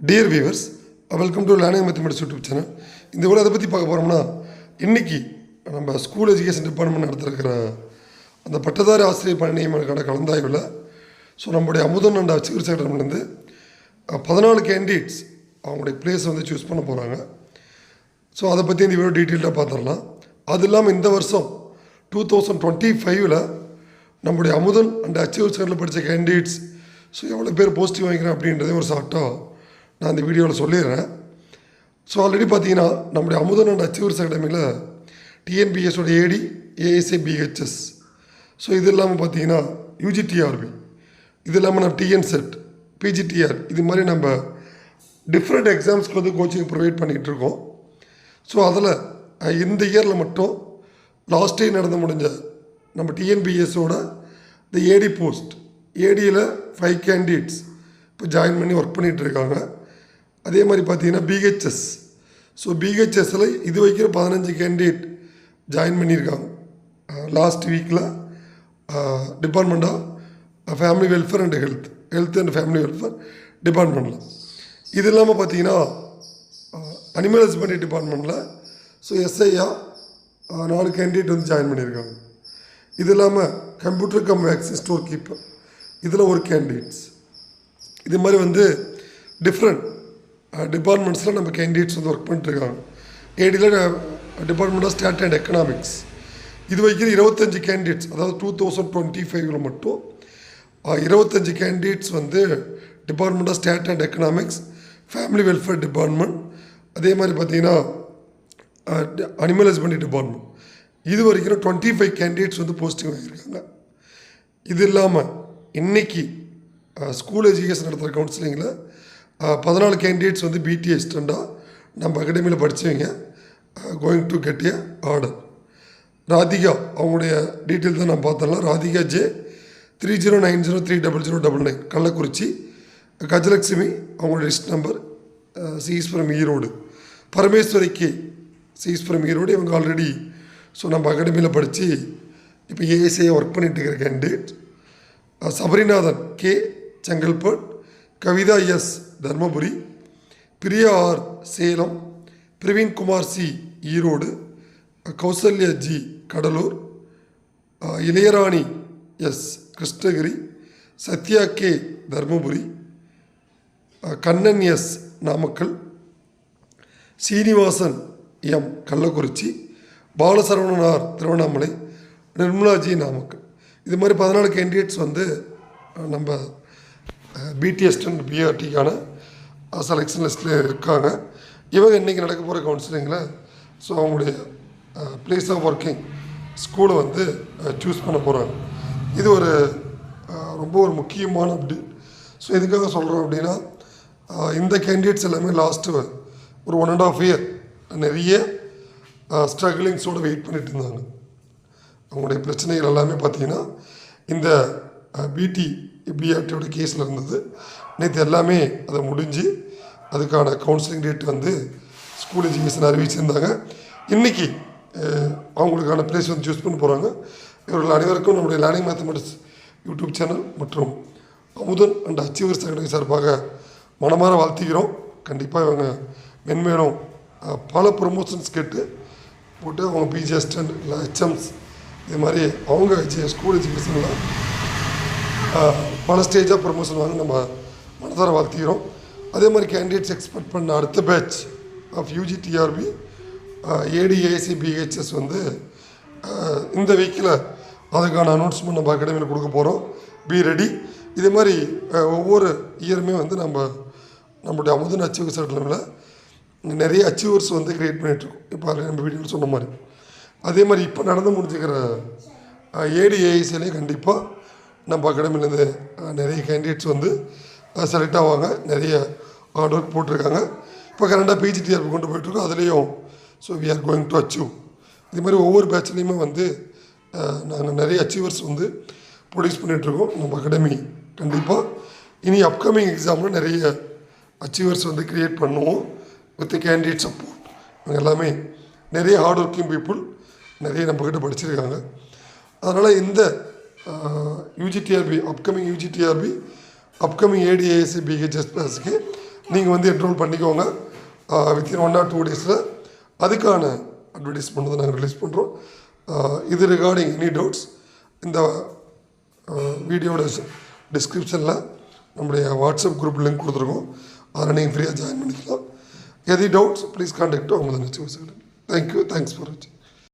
Dear viewers, welcome to learning mathematics YouTube channel. இந்த கூட அதை பற்றி பார்க்க போகிறோம்னா, இன்றைக்கி நம்ம ஸ்கூல் எஜுகேஷன் டிபார்ட்மெண்ட் நடத்திருக்கிற அந்த பட்டதாரி ஆசிரியர் பணி நியமனக்கான கலந்தாய்வில் நம்முடைய அமுதன் அண்ட் அச்சீவர் செக்டர்லேருந்து 14 கேண்டிடேட்ஸ் அவங்களுடைய பிளேஸை சூஸ் பண்ண போகிறாங்க. அதை பற்றி இந்த வீடியோ டீட்டெயில்டாக பார்த்துடலாம். அது இல்லாமல் இந்த வருஷம் 2025 நம்முடைய அமுதன் அண்ட் அச்சீவர் செக்டரில் படித்த கேண்டிடேட்ஸ் எவ்வளோ பேர் போஸ்டிவ் வாங்கிக்கிறேன் அப்படின்றதே ஒரு ஷார்ட்டாக நான் இந்த வீடியோவில் சொல்லிடுறேன். ஆல்ரெடி பார்த்தீங்கன்னா நம்முடைய அமுதன் அண்ட் அச்சீவர்ஸ் அகாடமியில் டிஎன்பிஎஸோட ஏடி, ஏஎஸ்ஏ, பிஹெச்எஸ், இது இல்லாமல் பார்த்தீங்கன்னா யூஜிடிஆர்பி, இது இல்லாமல் நம்ம டிஎன் செட், பிஜிடிஆர், இது மாதிரி நம்ம டிஃப்ரெண்ட் எக்ஸாம்ஸ்க்கு கோச்சிங் ப்ரொவைட் பண்ணிகிட்டு இருக்கோம். அதில் இந்த இயரில் மட்டும் லாஸ்ட் இயர் நடந்து முடிஞ்ச நம்ம டிஎன்பிஎஸோட இந்த ஏடி போஸ்ட், ஏடியில் 5 கேண்டிடேட்ஸ் இப்போ ஜாயின் பண்ணி ஒர்க் பண்ணிகிட்ருக்காங்க. அதே மாதிரி பார்த்தீங்கன்னா பிஹெச்எஸ், பிஹெச்எஸில் இது வைக்கிற 15 கேண்டிடேட் ஜாயின் பண்ணியிருக்காங்க லாஸ்ட் வீக்கில் department of family welfare and health and family welfare டிபார்ட்மெண்ட்டில். இது இல்லாமல் பார்த்தீங்கன்னா அனிமல் ஹஸ்பண்ட்ரி டிபார்ட்மெண்ட்டில் எஸ்ஐயா 4 கேண்டிடேட் ஜாயின் பண்ணியிருக்காங்க. இது இல்லாமல் computer come vaccine store keeper, இதில் ஒரு கேண்டிடேட்ஸ். இது மாதிரி டிஃப்ரெண்ட் டிபார்ட்மெண்ட்ஸில் நம்ம கேண்டிடேட்ஸ் ஒர்க் பண்ணிட்டுருக்காங்க. ஏடியில் department of stat and economics, இது வைக்கிற 25 கேண்டிடேட்ஸ், அதாவது 2025 மட்டும் 25 candidates department of stat and economics, family welfare department, அதே மாதிரி பார்த்தீங்கன்னா அனிமல் ஹஸ்பண்ட்ரி டிபார்ட்மெண்ட், இது வரைக்கும் 25 கேண்டிடேட்ஸ் போஸ்டிங் வாங்கியிருக்காங்க. இது இல்லாமல் இன்றைக்கி ஸ்கூல் எஜுகேஷன் நடத்துகிற கவுன்சிலிங்கில் 14 கேண்டிடேட்ஸ் பிடி அசிஸ்டண்ட்டாக நம்ம அகாடமியில் படித்தவங்க going to get a order. Radhika, அவங்களுடைய டீட்டெயில் தான் நான் பார்த்தோம்னா, ராதிகா ஜே 3090300099 கள்ளக்குறிச்சி. கஜலட்சுமி, அவங்களுடைய லிஸ்ட் நம்பர் சீஸ்வரம் ஈரோடு. பரமேஸ்வரி கே, சீஸ்வரம் ஈரோடு, இவங்க ஆல்ரெடி நம்ம அகாடமியில் படித்து இப்போ ஏஎஸ்ஏ ஒர்க் பண்ணிட்டு இருக்கிற candidate. Sabarinathan K, Chengalpattu. Kavitha S, Dharmapuri. Priya R, Salem. Praveenkumar C, Erode. Kousalya G, Cuddalore. Ilayarani S, Krishnagiri. Sathya K, Dharmapuri. Kannan S, Namakkal. Srinivasan M, Kallakurichi. Balasaravanan R, Tiruvannamalai. Nirmala G, Namakkal. இது மாதிரி 14 கேண்டிடேட்ஸ் நம்ம பிடிஎஸ் அண்ட் பிஆர்டிக்கான செலெக்ஷன் லிஸ்ட்டில் இருக்காங்க. இவங்க இன்றைக்கி நடக்க போகிற கவுன்சிலிங்கில் அவங்களுடைய பிளேஸ் ஆஃப் ஒர்க்கிங் ஸ்கூலை சூஸ் பண்ண போகிறாங்க. இது ரொம்ப ஒரு முக்கியமான அப்டேட். எதுக்காக சொல்கிறோம் அப்படின்னா, இந்த கேண்டிடேட்ஸ் எல்லாமே லாஸ்ட்டு ஒரு 1.5 இயர் நிறைய ஸ்ட்ரகிளிங்ஸோடு வெயிட் பண்ணிட்டு இருந்தாங்க. அவங்களுடைய பிரச்சனைகள் எல்லாமே பார்த்திங்கன்னா இந்த பிடி பிஆர்டியோட கேஸில் இருந்தது. நேற்று எல்லாமே அதை முடிஞ்சு அதுக்கான கவுன்சிலிங் டேட் ஸ்கூல் எஜுகேஷன் அறிவிச்சிருந்தாங்க. இன்றைக்கி அவங்களுக்கான பிளேஸ் சூஸ் பண்ண போகிறாங்க. இவர்கள் அனைவருக்கும் நம்முடைய லேர்னிங் மேத்தமெட்டிக்ஸ் யூடியூப் சேனல் மற்றும் அமுதன் அண்ட் அச்சீவர்ஸ் அகாடமி சார்பாக மனமாற வாழ்த்துகிறோம். கண்டிப்பாக இவங்க மென்மேலும் பல ப்ரொமோஷன்ஸ் கேட்டு போட்டு அவங்க பிஜி அசிஸ்டன்ட் இல்லை ஹெச்எம்ஸ், இது மாதிரி அவங்க ஸ்கூல் எஜுகேஷனில் பல ஸ்டேஜாக ப்ரொமோஷன் வாங்க நம்ம மனதார வாழ்த்துகிறோம். அதே மாதிரி கேண்டிடேட்ஸ் எக்ஸ்பெக்ட் பண்ண அடுத்த பேட்ச் ஆஃப் யூஜிடிஆர்பி, ஏடிஏசி, பிஹெச்எஸ் இந்த வீக்கில் அதுக்கான அனௌன்ஸ்மெண்ட் நம்ம அகாடமியில் கொடுக்க போகிறோம். Be ready. இதே மாதிரி ஒவ்வொரு இயருமே நம்மளுடைய அமுதன் அச்சீவர்ஸ் அகாடமியில் நிறைய அச்சீவர்ஸ் க்ரியேட் பண்ணிகிட்ருக்கோம். இப்போ நம்ம வீடியோவில் சொன்ன மாதிரி அதே மாதிரி இப்போ நடந்து முடிஞ்சுக்கிற ஏடிஏஐசிலே கண்டிப்பாக நம்ம அகாடமிலேருந்து நிறைய கேண்டிடேட்ஸ் செலக்ட் ஆவாங்க. நிறைய ஹார்ட் ஒர்க் போட்டிருக்காங்க. இப்போ கரெக்டாக பிஜிடிஆர்பி கொண்டு போயிட்டுருக்கோம். அதுலேயும் we are going to achieve. இது மாதிரி ஒவ்வொரு பேட்ச்லேயுமே நாங்கள் நிறைய அச்சீவர்ஸ் ப்ரொடியூஸ் பண்ணிகிட்ருக்கோம். நம்ம அகாடமி கண்டிப்பாக இனி அப்கமிங் எக்ஸாமில் நிறைய அச்சீவர்ஸ் க்ரியேட் பண்ணுவோம் வித் கேண்டிடேட் சப்போர்ட். இவங்க எல்லாமே நிறைய ஹார்ட் ஒர்க்கிங் பீப்புள், நிறைய நம்மக்கிட்ட படிச்சிருக்காங்க. அதனால் இந்த UGTRB, upcoming UGTRB, upcoming ADASC BHS பிளஸ்க்கு நீங்கள் வந்து என்ரோல் பண்ணிக்கோங்க. வித்தின் 1 or 2 டேஸில் அதுக்கான அட்வர்டைஸ்மெண்ட் தான் நாங்கள் ரிலீஸ் பண்ணுறோம். இது ரிகார்டிங் எனி டவுட்ஸ் இந்த வீடியோட டிஸ்கிரிப்ஷனில் நம்முடைய வாட்ஸ்அப் குரூப் லிங்க் கொடுத்துருக்கோம். அதில் நீங்கள் ஃப்ரீயாக ஜாயின் பண்ணிக்கலாம். எனி டவுட்ஸ் ப்ளீஸ் கான்டாக்ட் அவங்க நினச்சி வச்சுக்கிறேன். தேங்க்யூ. தேங்க்ஸ் ஃபார் வாட்சிங்.